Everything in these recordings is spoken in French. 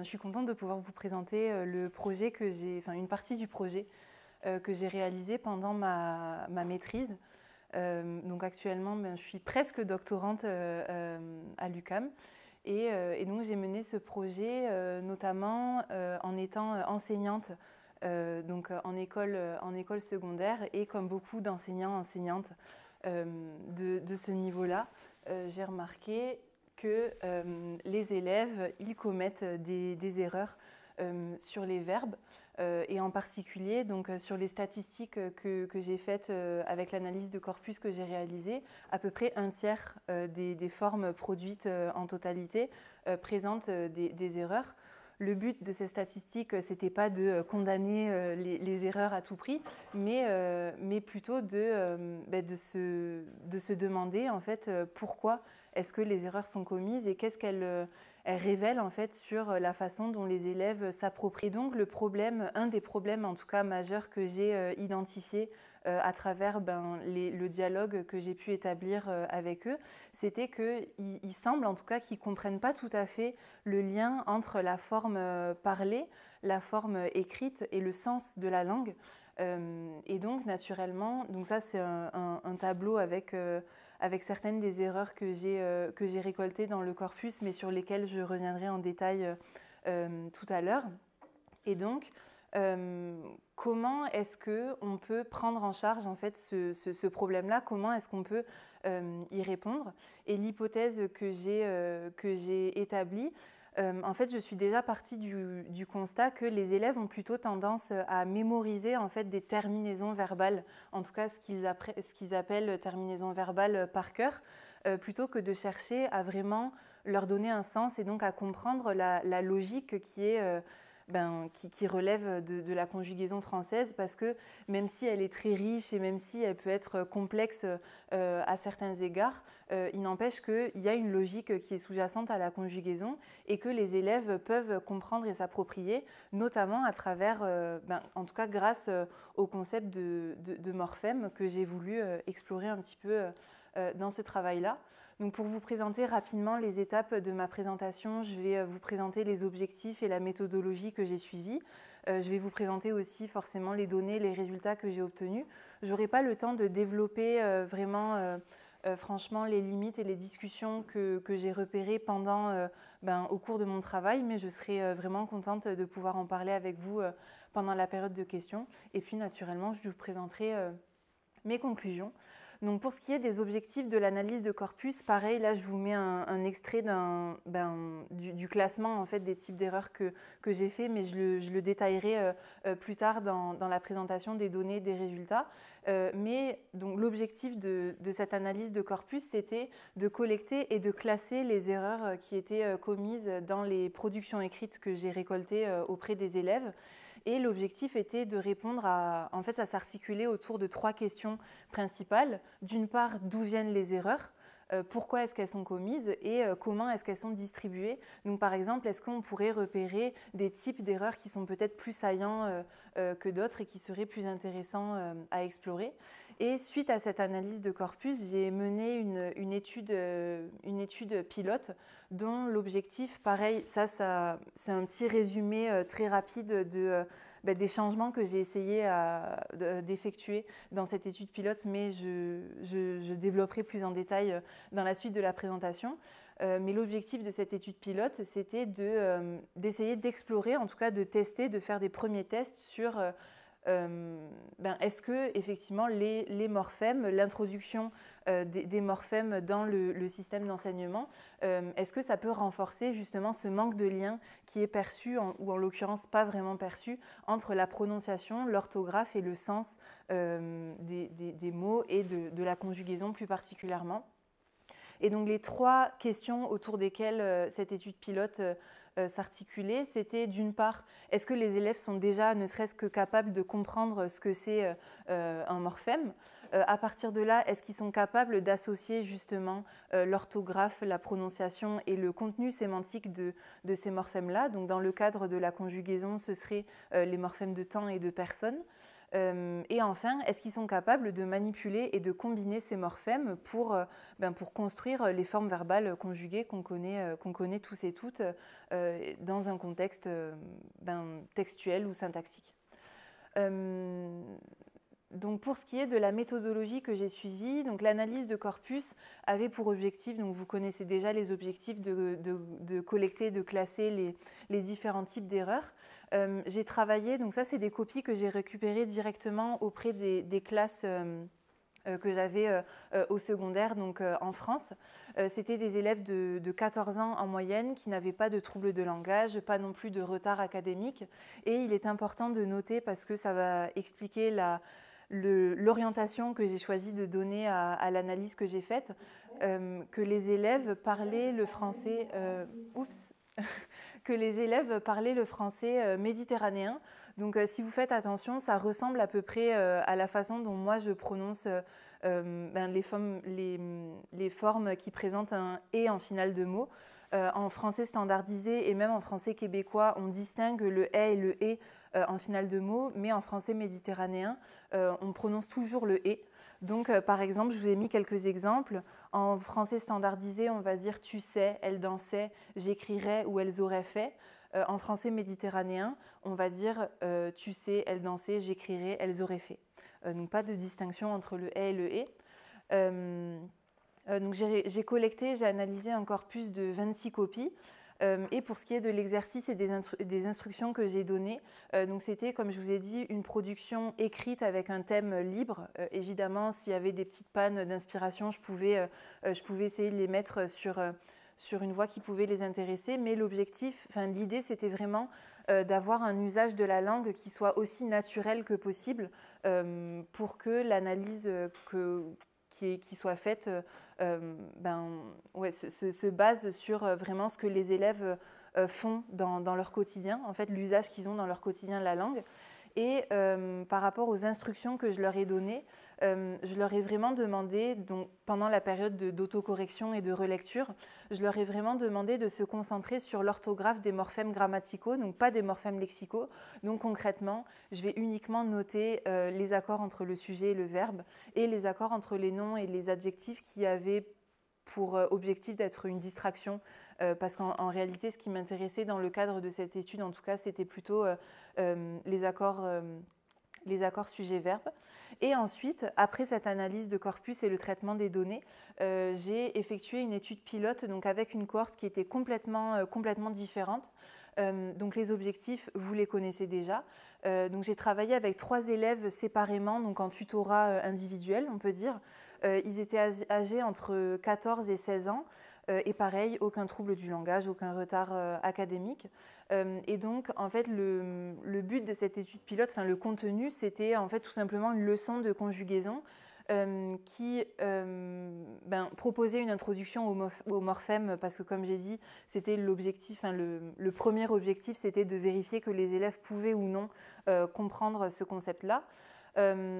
Je suis contente de pouvoir vous présenter le projet une partie du projet que j'ai réalisé pendant ma maîtrise. Donc actuellement, je suis presque doctorante à l'UQAM et donc j'ai mené ce projet notamment en étant enseignante en école secondaire et comme beaucoup d'enseignants, enseignantes de ce niveau-là, j'ai remarqué que les élèves, ils commettent des erreurs sur les verbes et en particulier sur les statistiques que j'ai faites avec l'analyse de corpus que j'ai réalisée, à peu près un tiers des formes produites en totalité présentent des erreurs. Le but de ces statistiques, ce n'était pas de condamner les erreurs à tout prix, mais plutôt de se demander en fait pourquoi est-ce que les erreurs sont commises et qu'est-ce qu'elles révèlent en fait sur la façon dont les élèves s'approprient. Et donc un des problèmes en tout cas majeurs que j'ai identifié à travers le dialogue que j'ai pu établir avec eux, c'était qu'il semble en tout cas qu'ils ne comprennent pas tout à fait le lien entre la forme parlée, la forme écrite et le sens de la langue. Et donc naturellement, donc ça c'est un tableau avec certaines des erreurs que j'ai récoltées dans le corpus, mais sur lesquelles je reviendrai en détail tout à l'heure. Et donc, comment est-ce qu'on peut prendre en charge en fait ce problème-là? Comment est-ce qu'on peut y répondre? Et l'hypothèse que j'ai établie, en fait, je suis déjà partie du constat que les élèves ont plutôt tendance à mémoriser en fait des terminaisons verbales, en tout cas ce qu'ils appellent terminaisons verbales par cœur, plutôt que de chercher à vraiment leur donner un sens et donc à comprendre la logique qui relève de la conjugaison française, parce que même si elle est très riche et même si elle peut être complexe à certains égards, il n'empêche qu'il y a une logique qui est sous-jacente à la conjugaison et que les élèves peuvent comprendre et s'approprier, notamment à travers, en tout cas grâce au concept de morphème que j'ai voulu explorer un petit peu dans ce travail-là. Donc pour vous présenter rapidement les étapes de ma présentation, je vais vous présenter les objectifs et la méthodologie que j'ai suivie. Je vais vous présenter aussi forcément les données, les résultats que j'ai obtenus. Je n'aurai pas le temps de développer franchement les limites et les discussions que j'ai repérées au cours de mon travail, mais je serai vraiment contente de pouvoir en parler avec vous pendant la période de questions. Et puis naturellement, je vous présenterai mes conclusions. Donc pour ce qui est des objectifs de l'analyse de corpus, pareil, là je vous mets un extrait du classement en fait, des types d'erreurs que j'ai fait, mais je le détaillerai plus tard dans la présentation des données, des résultats. Mais donc l'objectif de cette analyse de corpus, c'était de collecter et de classer les erreurs qui étaient commises dans les productions écrites que j'ai récoltées auprès des élèves. Et l'objectif était de répondre en fait, ça s'articulait autour de 3 questions principales. D'une part, d'où viennent les erreurs? Pourquoi est-ce qu'elles sont commises et comment est-ce qu'elles sont distribuées? Donc par exemple, est-ce qu'on pourrait repérer des types d'erreurs qui sont peut-être plus saillants que d'autres et qui seraient plus intéressants à explorer? Et suite à cette analyse de corpus, j'ai mené une étude pilote dont l'objectif, pareil, ça c'est un petit résumé très rapide des changements que j'ai essayé d'effectuer dans cette étude pilote, mais je développerai plus en détail dans la suite de la présentation. Mais l'objectif de cette étude pilote, c'était d'essayer d'explorer, en tout cas de tester, de faire des premiers tests sur est-ce que effectivement les morphèmes, l'introduction des morphèmes dans le système d'enseignement, est-ce que ça peut renforcer justement ce manque de lien qui est perçu, ou en l'occurrence pas vraiment perçu, entre la prononciation, l'orthographe et le sens des mots et de la conjugaison plus particulièrement. Et donc les 3 questions autour desquelles cette étude pilote s'articulait, c'était d'une part, est-ce que les élèves sont déjà ne serait-ce que capables de comprendre ce que c'est un morphème? À partir de là, est-ce qu'ils sont capables d'associer justement l'orthographe, la prononciation et le contenu sémantique de ces morphèmes-là? Donc dans le cadre de la conjugaison, ce seraient les morphèmes de temps et de personne. Et enfin, est-ce qu'ils sont capables de manipuler et de combiner ces morphèmes pour construire les formes verbales conjuguées qu'on connaît tous et toutes dans un contexte textuel ou syntaxique. Donc pour ce qui est de la méthodologie que j'ai suivie, donc l'analyse de corpus avait pour objectif, donc vous connaissez déjà les objectifs de collecter, de classer les différents types d'erreurs. J'ai travaillé, donc ça c'est des copies que j'ai récupérées directement auprès des classes que j'avais au secondaire, donc en France. C'était des élèves de 14 ans en moyenne qui n'avaient pas de troubles de langage, pas non plus de retard académique. Et il est important de noter, parce que ça va expliquer l'orientation que j'ai choisi de donner à l'analyse que j'ai faite, que les élèves parlaient le français, que les élèves parlaient le français méditerranéen. Donc si vous faites attention, ça ressemble à peu près à la façon dont moi je prononce les formes qui présentent un « et » en finale de mot. En français standardisé et même en français québécois, on distingue le « et » et le « et » en finale de mot, mais en français méditerranéen, on prononce toujours le « et ». Donc, par exemple, je vous ai mis quelques exemples. En français standardisé, on va dire « tu sais »,« elle dansait »,« j'écrirais » ou « elles auraient fait ». En français méditerranéen, on va dire « tu sais »,« elle dansait »,« j'écrirais »,« elles auraient fait ». Donc, pas de distinction entre le « et » et le « et ». Donc j'ai collecté, j'ai analysé un corpus de 26 copies. Et pour ce qui est de l'exercice et des instructions que j'ai données, donc c'était, comme je vous ai dit, une production écrite avec un thème libre. Évidemment, s'il y avait des petites pannes d'inspiration, je pouvais essayer de les mettre sur une voie qui pouvait les intéresser. Mais l'idée, c'était vraiment d'avoir un usage de la langue qui soit aussi naturel que possible pour que l'analyse qui soit faite se base sur vraiment ce que les élèves font dans leur quotidien, en fait, l'usage qu'ils ont dans leur quotidien de la langue. Et par rapport aux instructions que je leur ai données, je leur ai vraiment demandé, donc, pendant la période d'autocorrection et de relecture, je leur ai vraiment demandé de se concentrer sur l'orthographe des morphèmes grammaticaux, donc pas des morphèmes lexicaux. Donc concrètement, je vais uniquement noter les accords entre le sujet et le verbe et les accords entre les noms et les adjectifs qui avaient pour objectif d'être une distraction, parce qu'en réalité, ce qui m'intéressait dans le cadre de cette étude, en tout cas, c'était plutôt les accords sujet-verbe. Et ensuite, après cette analyse de corpus et le traitement des données, j'ai effectué une étude pilote, donc avec une cohorte qui était complètement différente. Donc les objectifs, vous les connaissez déjà. Donc j'ai travaillé avec 3 élèves séparément, donc en tutorat individuel, on peut dire. Ils étaient âgés entre 14 et 16 ans. Et pareil, aucun trouble du langage, aucun retard académique. Et donc, en fait, le but de cette étude pilote, le contenu, c'était en fait tout simplement une leçon de conjugaison qui proposait une introduction au morphème, parce que comme j'ai dit, c'était l'objectif, le premier objectif, c'était de vérifier que les élèves pouvaient ou non comprendre ce concept-là.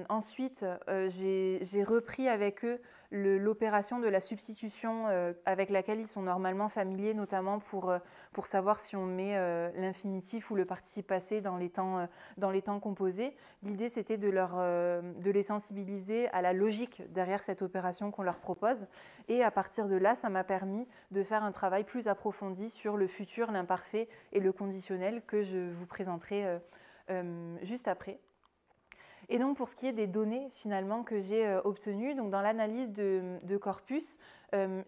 Ensuite, j'ai repris avec eux l'opération de la substitution avec laquelle ils sont normalement familiers, notamment pour savoir si on met l'infinitif ou le participe passé dans les temps composés. L'idée, c'était de les sensibiliser à la logique derrière cette opération qu'on leur propose. Et à partir de là, ça m'a permis de faire un travail plus approfondi sur le futur, l'imparfait et le conditionnel que je vous présenterai juste après. Et donc, pour ce qui est des données, finalement, que j'ai obtenues, donc dans l'analyse de corpus,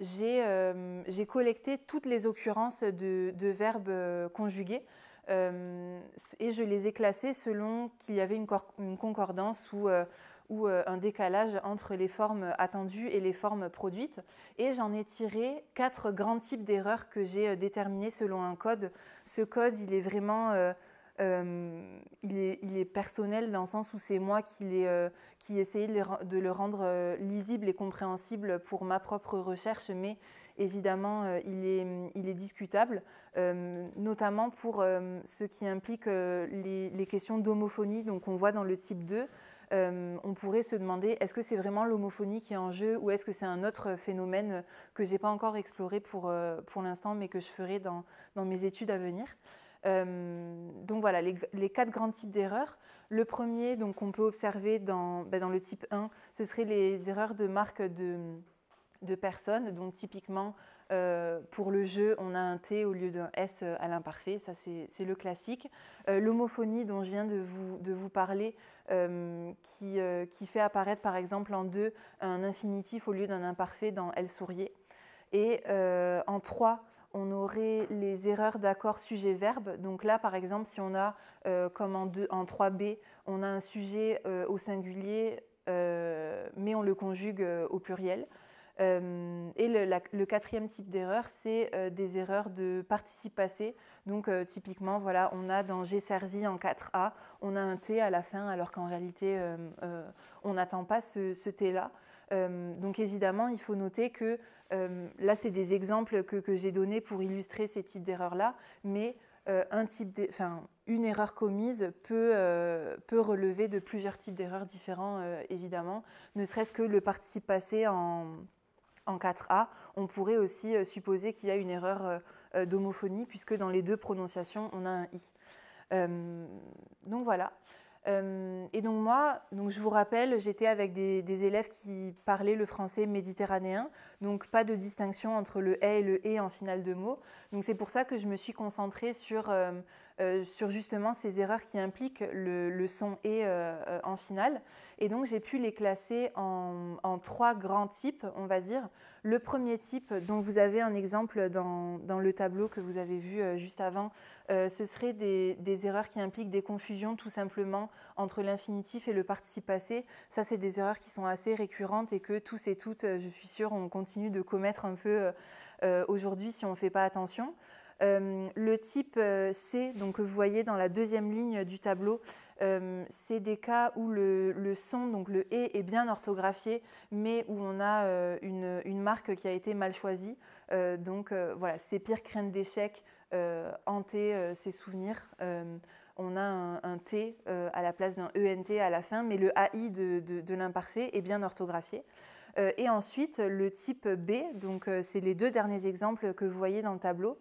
j'ai collecté toutes les occurrences de verbes conjugués et je les ai classées selon qu'il y avait une concordance ou un décalage entre les formes attendues et les formes produites. Et j'en ai tiré 4 grands types d'erreurs que j'ai déterminés selon un code. Ce code, il est vraiment... il est personnel dans le sens où c'est moi qui essayais de le rendre lisible et compréhensible pour ma propre recherche, mais évidemment, il est discutable, notamment pour ce qui implique les questions d'homophonie. Donc, on voit dans le type 2, on pourrait se demander est-ce que c'est vraiment l'homophonie qui est en jeu ou est-ce que c'est un autre phénomène que je n'ai pas encore exploré pour l'instant, mais que je ferai dans mes études à venir. Donc voilà, les 4 grands types d'erreurs. Le premier qu'on peut observer dans le type 1, ce serait les erreurs de marque de personnes. Donc typiquement, pour le jeu, on a un T au lieu d'un S à l'imparfait, ça c'est le classique. L'homophonie dont je viens de vous parler, qui fait apparaître par exemple en 2 un infinitif au lieu d'un imparfait dans « elle souriait ». Et en 3, on aurait les erreurs d'accord sujet-verbe. Donc là, par exemple, si on a, comme en 3B, on a un sujet au singulier, mais on le conjugue au pluriel. Et le 4e type d'erreur, c'est des erreurs de participe passé. Donc typiquement, voilà, on a dans « j'ai servi » en 4A, on a un T à la fin, alors qu'en réalité, on n'attend pas ce T-là. Donc évidemment, il faut noter que là, c'est des exemples que j'ai donnés pour illustrer ces types d'erreurs-là, mais une erreur commise peut relever de plusieurs types d'erreurs différents, évidemment. Ne serait-ce que le participe passé en 4A, on pourrait aussi supposer qu'il y a une erreur d'homophonie, puisque dans les 2 prononciations, on a un I. Donc voilà. Et donc moi, je vous rappelle, j'étais avec des élèves qui parlaient le français méditerranéen, donc pas de distinction entre le « et » et le « et » en finale de mot. Donc c'est pour ça que je me suis concentrée sur justement ces erreurs qui impliquent le son « et » en finale. Et donc j'ai pu les classer en 3 grands types, on va dire. Le premier type, dont vous avez un exemple dans le tableau que vous avez vu juste avant, ce serait des erreurs qui impliquent des confusions tout simplement entre l'infinitif et le participe passé. Ça, c'est des erreurs qui sont assez récurrentes et que tous et toutes, je suis sûre, on continue de commettre un peu aujourd'hui si on ne fait pas attention. Le type C, donc, que vous voyez dans la 2e ligne du tableau, c'est des cas où le son, donc le « et » est bien orthographié, mais où on a une marque qui a été mal choisie. Donc voilà, ses pires craintes d'échec, hanter ses souvenirs. On a un T à la place d'un ENT à la fin, mais le AI de l'imparfait est bien orthographié. Et ensuite, le type B, donc c'est les 2 derniers exemples que vous voyez dans le tableau.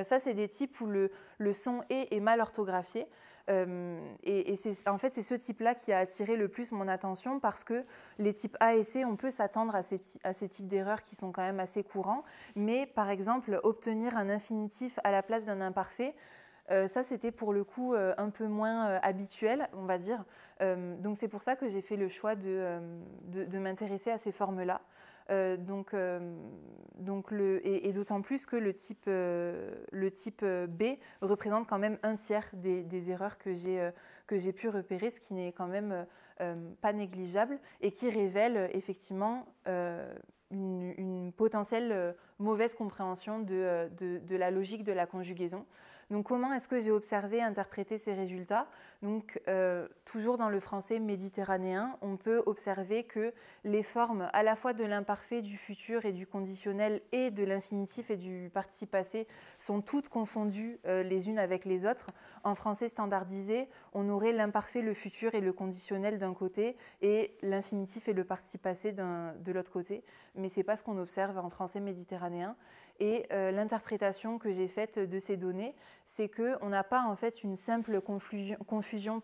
Ça, c'est des types où le son « et » est mal orthographié. Et en fait, c'est ce type-là qui a attiré le plus mon attention parce que les types A et C, on peut s'attendre à ces types d'erreurs qui sont quand même assez courants. Mais par exemple, obtenir un infinitif à la place d'un imparfait, ça, c'était pour le coup un peu moins habituel, on va dire. Donc c'est pour ça que j'ai fait le choix de m'intéresser à ces formes-là. Et d'autant plus que le type B représente quand même un tiers des erreurs que j'ai pu repérer, ce qui n'est quand même pas négligeable et qui révèle effectivement une potentielle mauvaise compréhension de la logique de la conjugaison. Donc comment est-ce que j'ai observé et interprété ces résultats? Donc toujours dans le français méditerranéen, on peut observer que les formes à la fois de l'imparfait, du futur et du conditionnel et de l'infinitif et du participe passé sont toutes confondues les unes avec les autres. En français standardisé, on aurait l'imparfait, le futur et le conditionnel d'un côté et l'infinitif et le participe passé de l'autre côté. Mais ce n'est pas ce qu'on observe en français méditerranéen. Et l'interprétation que j'ai faite de ces données, c'est qu'on n'a pas en fait une simple confusion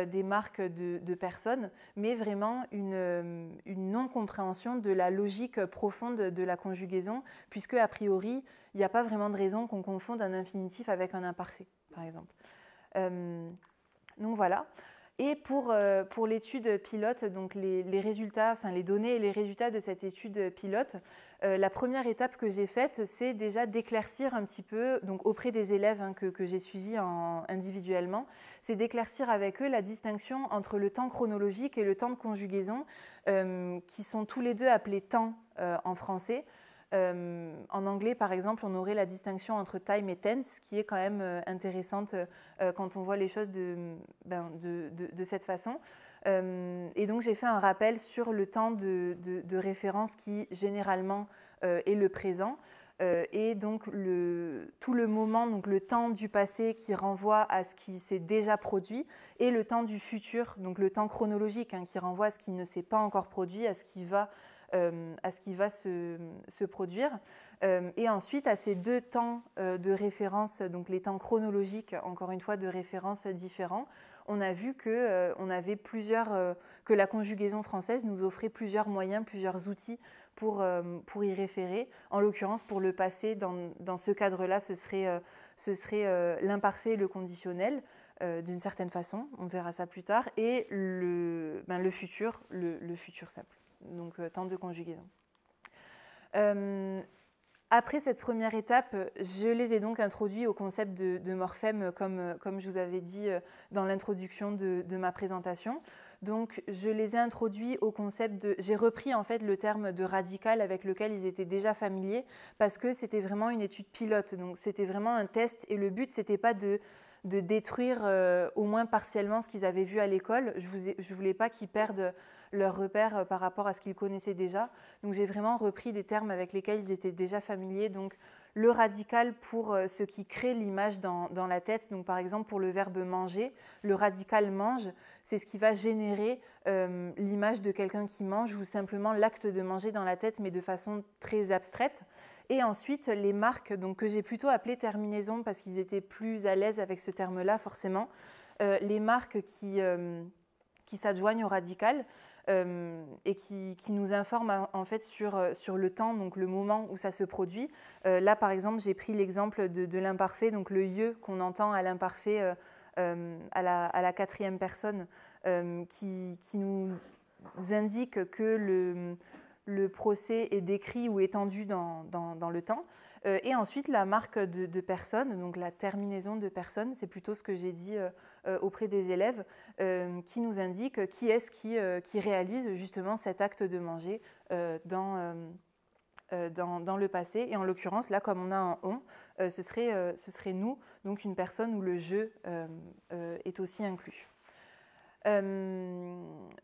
des marques de personnes, mais vraiment une non-compréhension de la logique profonde de la conjugaison, puisque a priori, il n'y a pas vraiment de raison qu'on confonde un infinitif avec un imparfait, par exemple. Donc voilà. Et pour l'étude pilote, donc les résultats, enfin les données et les résultats de cette étude pilote, la première étape que j'ai faite, c'est déjà d'éclaircir un petit peu, donc auprès des élèves que j'ai suivis individuellement, c'est d'éclaircir avec eux la distinction entre le temps chronologique et le temps de conjugaison, qui sont tous les deux appelés temps en français. En anglais, par exemple, on aurait la distinction entre time et tense, qui est quand même intéressante quand on voit les choses de cette façon. Et donc, j'ai fait un rappel sur le temps de référence qui, généralement, est le présent. Et donc, tout le moment, donc le temps du passé qui renvoie à ce qui s'est déjà produit, et le temps du futur, donc le temps chronologique, qui renvoie à ce qui ne s'est pas encore produit, à ce qui va à ce qui va se produire. Et ensuite, à ces deux temps de référence, donc les temps chronologiques, encore une fois, de référence différents, on a vu que, que la conjugaison française nous offrait plusieurs moyens, plusieurs outils pour y référer. En l'occurrence, pour le passé, dans ce cadre-là, ce serait l'imparfait et le conditionnel, d'une certaine façon, on verra ça plus tard, et le futur, le futur simple, donc temps de conjugaison. Après cette première étape, je les ai donc introduits au concept de morphème, comme je vous avais dit dans l'introduction de ma présentation. Donc, je les ai introduits au concept de... J'ai repris en fait le terme de radical avec lequel ils étaient déjà familiers parce que c'était vraiment une étude pilote. Donc, c'était vraiment un test et le but, c'était pas de détruire au moins partiellement ce qu'ils avaient vu à l'école. Je ne voulais pas qu'ils perdent leurs repères par rapport à ce qu'ils connaissaient déjà. Donc j'ai vraiment repris des termes avec lesquels ils étaient déjà familiers. Donc le radical pour ce qui crée l'image dans la tête. Donc par exemple pour le verbe manger, le radical mange, c'est ce qui va générer l'image de quelqu'un qui mange ou simplement l'acte de manger dans la tête, mais de façon très abstraite. Et ensuite, les marques donc, que j'ai plutôt appelées terminaisons parce qu'ils étaient plus à l'aise avec ce terme-là, forcément. Les marques qui s'adjoignent au radical et qui nous informent en fait sur le temps, donc le moment où ça se produit. Là, par exemple, j'ai pris l'exemple de l'imparfait, donc le « je » qu'on entend à l'imparfait à la quatrième personne qui nous indique que le procès est décrit ou étendu dans le temps. Et ensuite, la marque de personne, donc la terminaison de personne, c'est plutôt ce que j'ai dit auprès des élèves, qui nous indique qui est-ce qui réalise justement cet acte de manger dans le passé. Et en l'occurrence, là, comme on a un « on », ce serait nous, donc une personne où le « je » est aussi inclus.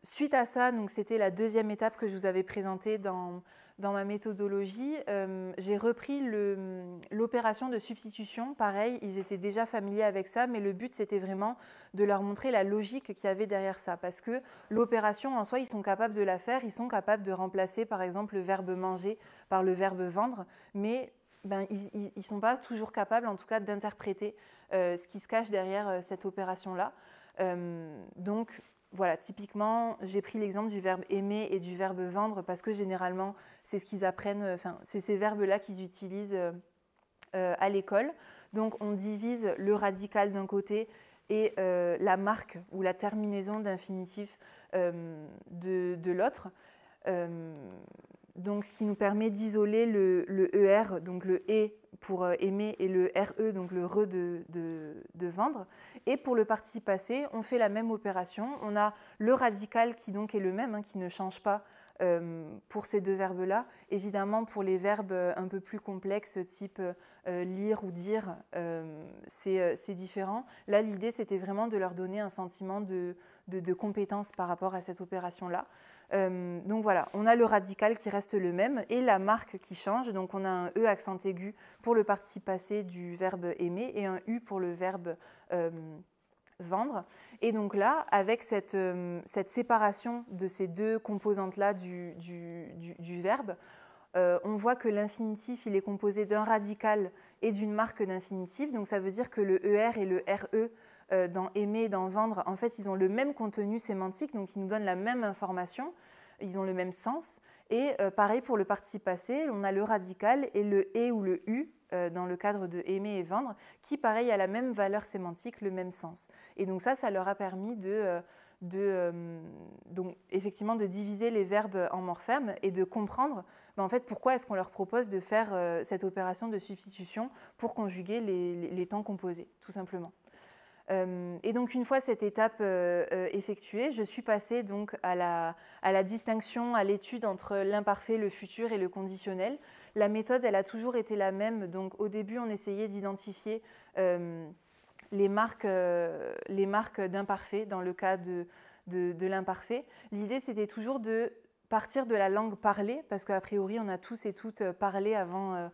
Suite à ça, c'était la deuxième étape que je vous avais présentée dans ma méthodologie. J'ai repris l'opération de substitution. Pareil, ils étaient déjà familiers avec ça, mais le but, c'était vraiment de leur montrer la logique qu'il y avait derrière ça. Parce que l'opération, en soi, ils sont capables de la faire. Ils sont capables de remplacer, par exemple, le verbe manger par le verbe vendre, mais ils ne sont pas toujours capables, en tout cas, d'interpréter ce qui se cache derrière cette opération-là. Donc voilà, typiquement, j'ai pris l'exemple du verbe aimer et du verbe vendre parce que généralement, c'est ce qu'ils apprennent, c'est ces verbes-là qu'ils utilisent à l'école. Donc on divise le radical d'un côté et la marque ou la terminaison d'infinitif de l'autre. Donc ce qui nous permet d'isoler le ER, donc le « et » pour aimer, et le RE, donc le re de vendre. Et pour le participe passé, on fait la même opération. On a le radical qui donc est le même, qui ne change pas pour ces deux verbes-là. Évidemment, pour les verbes un peu plus complexes, type lire ou dire, c'est différent. Là, l'idée, c'était vraiment de leur donner un sentiment de compétence par rapport à cette opération-là. Donc voilà, on a le radical qui reste le même et la marque qui change. Donc on a un E accent aigu pour le participe passé du verbe aimer et un U pour le verbe vendre. Et donc là, avec cette séparation de ces deux composantes-là du verbe, on voit que l'infinitif il est composé d'un radical et d'une marque d'infinitif. Donc ça veut dire que le ER et le RE dans aimer et dans vendre, en fait, ils ont le même contenu sémantique, donc ils nous donnent la même information, ils ont le même sens. Et pareil pour le participe passé, on a le radical et le « et » ou le « u » dans le cadre de aimer et vendre, qui, pareil, a la même valeur sémantique, le même sens. Et donc ça leur a permis donc, effectivement de diviser les verbes en morphèmes et de comprendre en fait, pourquoi est-ce qu'on leur propose de faire cette opération de substitution pour conjuguer les temps composés, tout simplement. Et donc, une fois cette étape effectuée, je suis passée donc à la distinction, à l'étude entre l'imparfait, le futur et le conditionnel. La méthode, elle a toujours été la même. Donc, au début, on essayait d'identifier les marques d'imparfait dans le cas de l'imparfait. L'idée, c'était toujours de partir de la langue parlée, parce qu'a priori, on a tous et toutes parlé avant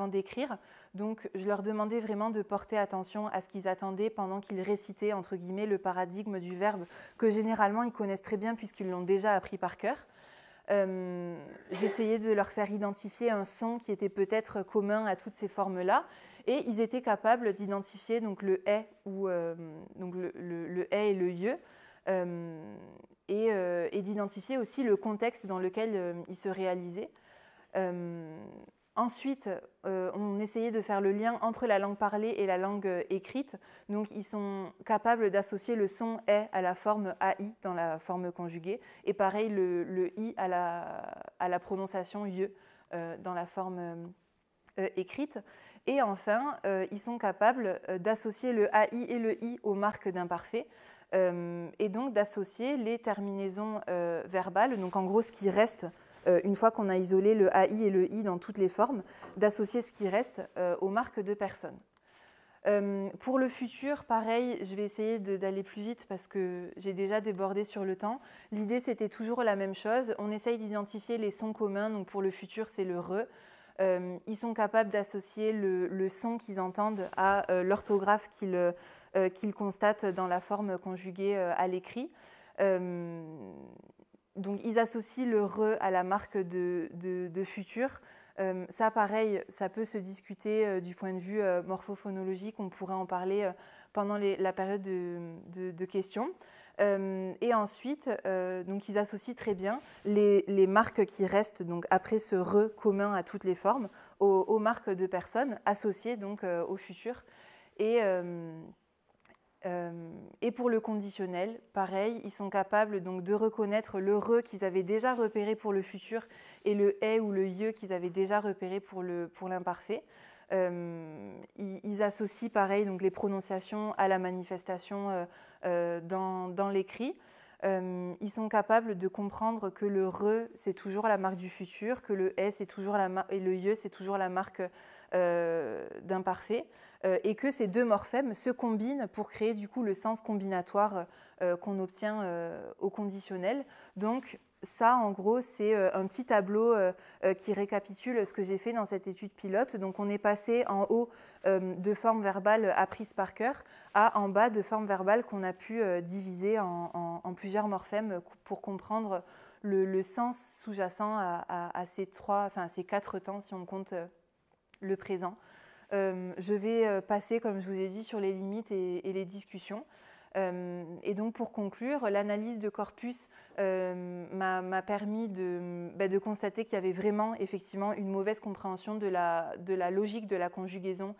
d'écrire. Donc, je leur demandais vraiment de porter attention à ce qu'ils attendaient pendant qu'ils récitaient, entre guillemets, le paradigme du verbe, que généralement, ils connaissent très bien puisqu'ils l'ont déjà appris par cœur. j'essayais de leur faire identifier un son qui était peut-être commun à toutes ces formes-là, et ils étaient capables d'identifier donc le « est » ou donc le « est » et le « ye », et d'identifier aussi le contexte dans lequel ils se réalisaient. Ensuite, on essayait de faire le lien entre la langue parlée et la langue écrite. Donc, ils sont capables d'associer le son « est » à la forme « ai » dans la forme conjuguée, et pareil, le « i » à la prononciation « ye » dans la forme écrite. Et enfin, ils sont capables d'associer le « ai » et le « i » aux marques d'imparfait, et donc d'associer les terminaisons verbales, donc en gros ce qui reste, une fois qu'on a isolé le ai et le i dans toutes les formes, d'associer ce qui reste aux marques de personnes. Pour le futur, pareil, je vais essayer d'aller plus vite parce que j'ai déjà débordé sur le temps. L'idée, c'était toujours la même chose. On essaye d'identifier les sons communs, donc pour le futur, c'est le « re ». Ils sont capables d'associer le son qu'ils entendent à l'orthographe qu'ils constatent dans la forme conjuguée à l'écrit. Donc, ils associent le « re » à la marque de futur. Ça, pareil, ça peut se discuter du point de vue morphophonologique. On pourrait en parler pendant la période de questions. Et ensuite, donc, ils associent très bien les marques qui restent donc, après ce « re » commun à toutes les formes aux marques de personnes associées donc, au futur. Et pour le conditionnel, pareil, ils sont capables donc de reconnaître le « re » qu'ils avaient déjà repéré pour le futur et le « est » ou le « ye » qu'ils avaient déjà repéré pour l'imparfait. Ils associent pareil donc les prononciations à la manifestation dans l'écrit. Ils sont capables de comprendre que le « re » c'est toujours la marque du futur, que le « est » c'est toujours et le « ye » c'est toujours la marque d'imparfait, et que ces deux morphèmes se combinent pour créer du coup le sens combinatoire qu'on obtient au conditionnel. Donc ça, en gros, c'est un petit tableau qui récapitule ce que j'ai fait dans cette étude pilote. Donc on est passé en haut de formes verbales apprises par cœur à en bas de formes verbales qu'on a pu diviser en plusieurs morphèmes pour comprendre le sens sous-jacent à ces quatre temps si on compte le présent. Je vais passer, comme je vous ai dit, sur les limites et les discussions. Et donc, pour conclure, l'analyse de corpus m'a permis de constater qu'il y avait vraiment, effectivement, une mauvaise compréhension de la logique de la conjugaison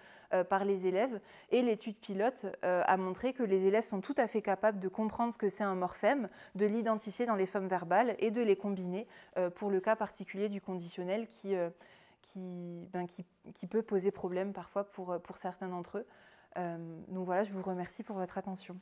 par les élèves. Et l'étude pilote a montré que les élèves sont tout à fait capables de comprendre ce que c'est un morphème, de l'identifier dans les formes verbales et de les combiner pour le cas particulier du conditionnel qui peut poser problème parfois pour certains d'entre eux. Donc voilà, je vous remercie pour votre attention.